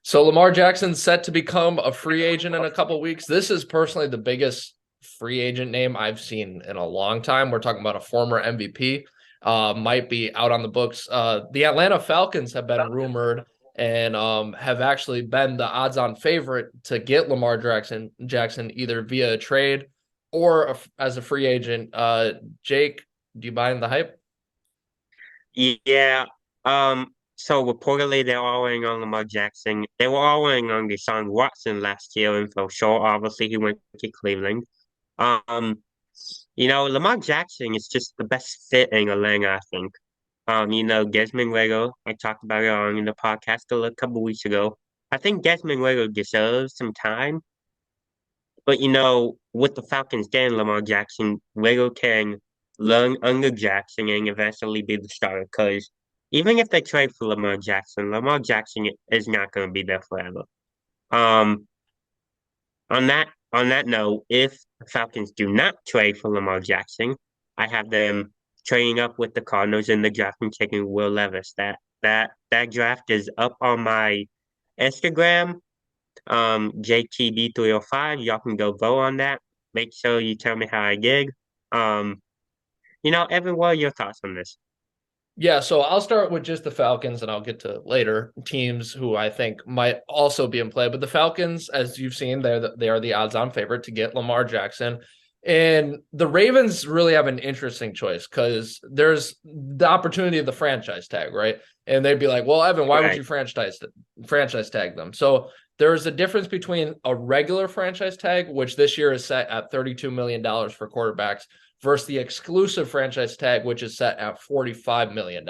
So Lamar Jackson's set to become a free agent in a couple weeks. This is personally the biggest free agent name I've seen in a long time. We're talking about a former MVP, might be out on the books. The Atlanta Falcons have been rumored and have actually been the odds-on favorite to get Lamar Jackson either via a trade or as a free agent. Jake, do you buy in the hype? Yeah. So reportedly they're all in on Lamar Jackson. They were all in on Deshaun Watson last year and fell short. Obviously, he went to Cleveland. Um, Lamar Jackson is just the best fit in Atlanta, I think. Desmond Ridder, I talked about it on the podcast a couple weeks ago. I think Desmond Ridder deserves some time, but with the Falcons getting Lamar Jackson, Ridder can learn under Jackson and eventually be the starter. Because even if they trade for Lamar Jackson is not going to be there forever. Um, on that note, if the Falcons do not trade for Lamar Jackson, I have them trading up with the Cardinals in the draft and taking Will Levis. That draft is up on my Instagram, JTB305. Y'all can go vote on that. Make sure you tell me how I did. Um, Evan, what are your thoughts on this? Yeah, so I'll start with just the Falcons and I'll get to later teams who I think might also be in play. But the Falcons, as you've seen, they are the odds-on favorite to get Lamar Jackson. And the Ravens really have an interesting choice because there's the opportunity of the franchise tag, right? And they'd be like, well, Evan, why would Right. you franchise tag them? So there's a difference between a regular franchise tag, which this year is set at $32 million for quarterbacks, versus the exclusive franchise tag, which is set at $45 million.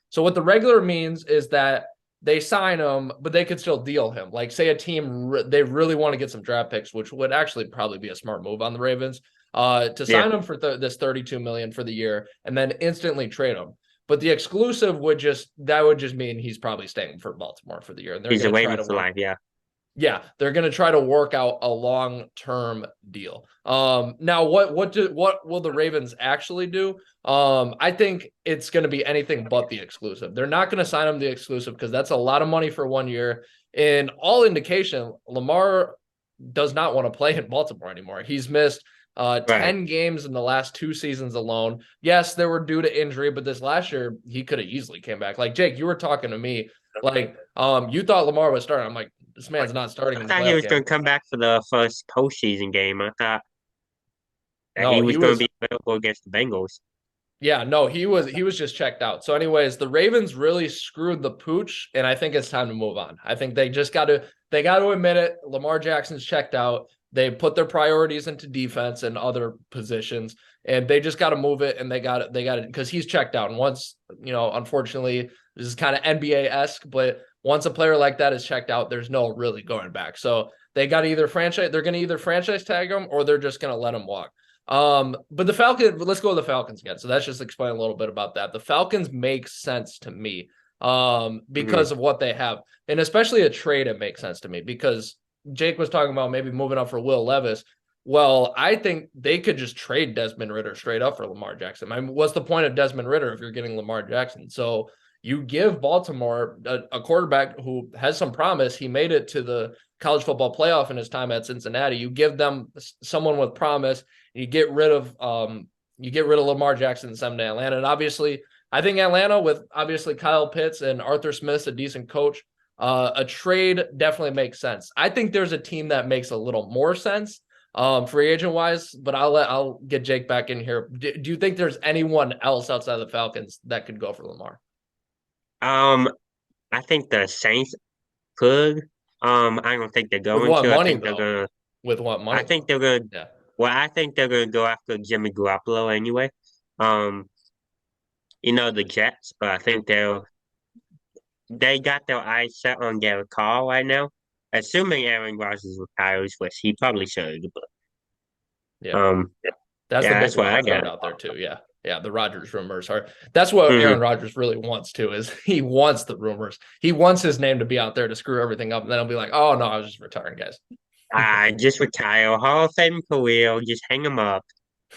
So what the regular means is that they sign him, but they could still deal him. Like, say a team, they really want to get some draft picks, which would actually probably be a smart move on the Ravens, to Yeah. sign him for this 32 million for the year and then instantly trade him. But the exclusive would just mean he's probably staying for Baltimore for the year, and they're He's a going to try Raven to for work. life. Yeah. Yeah, they're going to try to work out a long-term deal. Now what will the Ravens actually do? I think it's going to be anything but the exclusive. They're not going to sign him the exclusive because that's a lot of money for 1 year. And all indication, Lamar does not want to play in Baltimore anymore. He's missed Right. 10 games in the last 2 seasons alone. Yes, they were due to injury, but this last year he could have easily came back. Like Jake, you were talking to me, like you thought Lamar was starting. I'm like, this man's not starting I in the thought he playoff was game. going to come back for the first postseason game. I thought that No, he he was going to was. be available against the Bengals. Yeah, no, he was just checked out. So, anyways, the Ravens really screwed the pooch, and I think it's time to move on. I think they got to admit it. Lamar Jackson's checked out. They put their priorities into defense and other positions, and they just got to move it. And they got it because he's checked out. And once, unfortunately, this is kind of NBA esque, but once a player like that is checked out, there's no really going back. So they got to either franchise. They're going to either franchise tag him or they're just going to let him walk. But the Falcons, let's go to the Falcons again. So that's just explain a little bit about that. The Falcons make sense to me Hmm. because of what they have. And especially a trade, it makes sense to me because Jake was talking about maybe moving up for Will Levis. Well, I think they could just trade Desmond Ridder straight up for Lamar Jackson. I mean, what's the point of Desmond Ridder if you're getting Lamar Jackson? So you give Baltimore a quarterback who has some promise. He made it to the college football playoff in his time at Cincinnati. You give them someone with promise. You get rid of Lamar Jackson and send him to Atlanta. And obviously, I think Atlanta with obviously Kyle Pitts and Arthur Smith's a decent coach. A trade definitely makes sense. I think there's a team that makes a little more sense free agent wise, but I'll get Jake back in here. Do you think there's anyone else outside of the Falcons that could go for Lamar Um, I think the Saints could. I don't think they're with going what to. money though? With what I money think though? they're gonna. Yeah. Well, I think they're gonna go after Jimmy Garoppolo anyway. Um, the Jets, but I think they got their eyes set on Derek Carr right now, assuming Aaron Rodgers retires, which he probably should. But Yeah. um, That's the yeah, big that's what I wild got. card out there too. Yeah. Yeah, the Rodgers rumors are that's what Aaron Hmm. Rodgers really wants too, is he wants the rumors. He wants his name to be out there to screw everything up, and then he'll be like, oh no, I was just retiring, guys. I just retire, Hall of Fame career, just hang him up.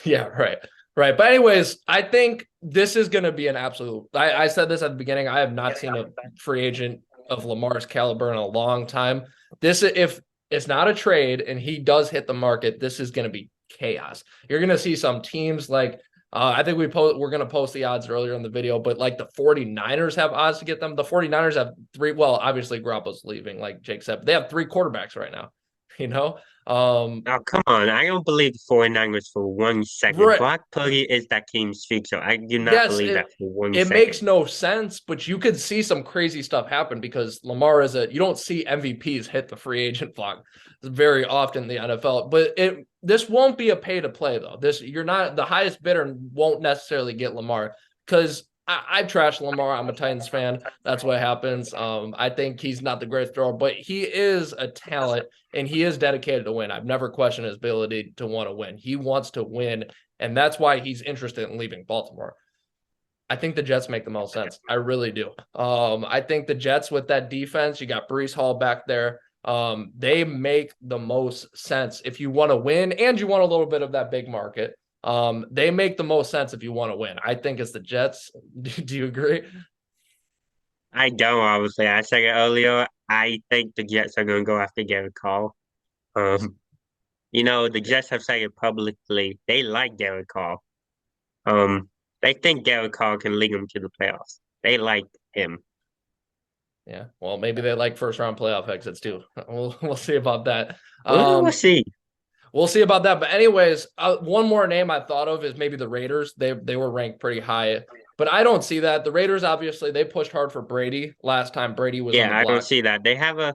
Yeah, right. Right. But anyways, I think this is gonna be an absolute I said this at the beginning. I have not seen a free agent of Lamar's caliber in a long time. This, if it's not a trade and he does hit the market, this is going to be chaos. You're going to see some teams like, I think we're going to post the odds earlier in the video, but like the 49ers have odds to get them. The 49ers have three. Well, obviously Garoppolo's leaving, like Jake said, but they have three quarterbacks right now, you know? Oh, come on. I don't believe the 49ers for 1 second. Right. Brock Purdy is that team's future. I do not Yes, believe that for one it second. makes no sense, but you could see some crazy stuff happen because Lamar you don't see MVPs hit the free agent block very often in the NFL. But this won't be a pay to play though. You're not the highest bidder won't necessarily get Lamar because I trash Lamar. I'm a Titans fan. That's what happens. I think he's not the greatest thrower, but he is a talent and he is dedicated to win. I've never questioned his ability to want to win. He wants to win, and that's why he's interested in leaving Baltimore. I think the Jets make the most sense. I really do. I think the Jets with that defense, you got Breece Hall back there. They make the most sense if you want to win and you want a little bit of that big market. They make the most sense if you want to win. I think it's the Jets. Do you agree? I don't, obviously. I said it earlier. I think the Jets are going to go after Garrett Cole. Um, the Jets have said it publicly. They like Garrett Cole. Um, they think Garrett Cole can lead them to the playoffs. They like him. Yeah. Well, maybe they like first round playoff exits too. We'll see about that. We'll see. We'll see about that. But anyways, one more name I thought of is maybe the Raiders. They were ranked pretty high, but I don't see that. The Raiders, obviously, they pushed hard for Brady last time Brady was on Yeah, the I don't block. see that. They have a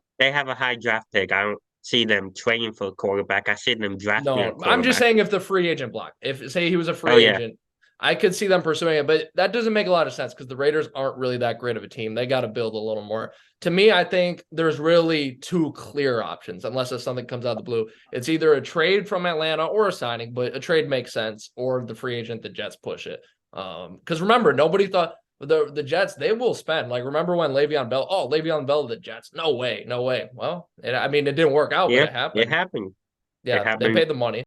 high draft pick. I don't see them trading for a quarterback. I see them drafting a No, I'm just quarterback. saying if the free agent block, if say he was a Oh free yeah. agent, I could see them pursuing it, but that doesn't make a lot of sense because the Raiders aren't really that great of a team. They got to build a little more. To me, I think there's really two clear options, unless if something comes out of the blue. It's either a trade from Atlanta or a signing, but a trade makes sense, or the free agent, the Jets push it. Because remember, nobody thought the Jets, they will spend. Like, remember when Le'Veon Bell to the Jets? No way, no way. Well, it didn't work out, but Yeah, it it happened. happened. It Yeah, they happened. paid the money.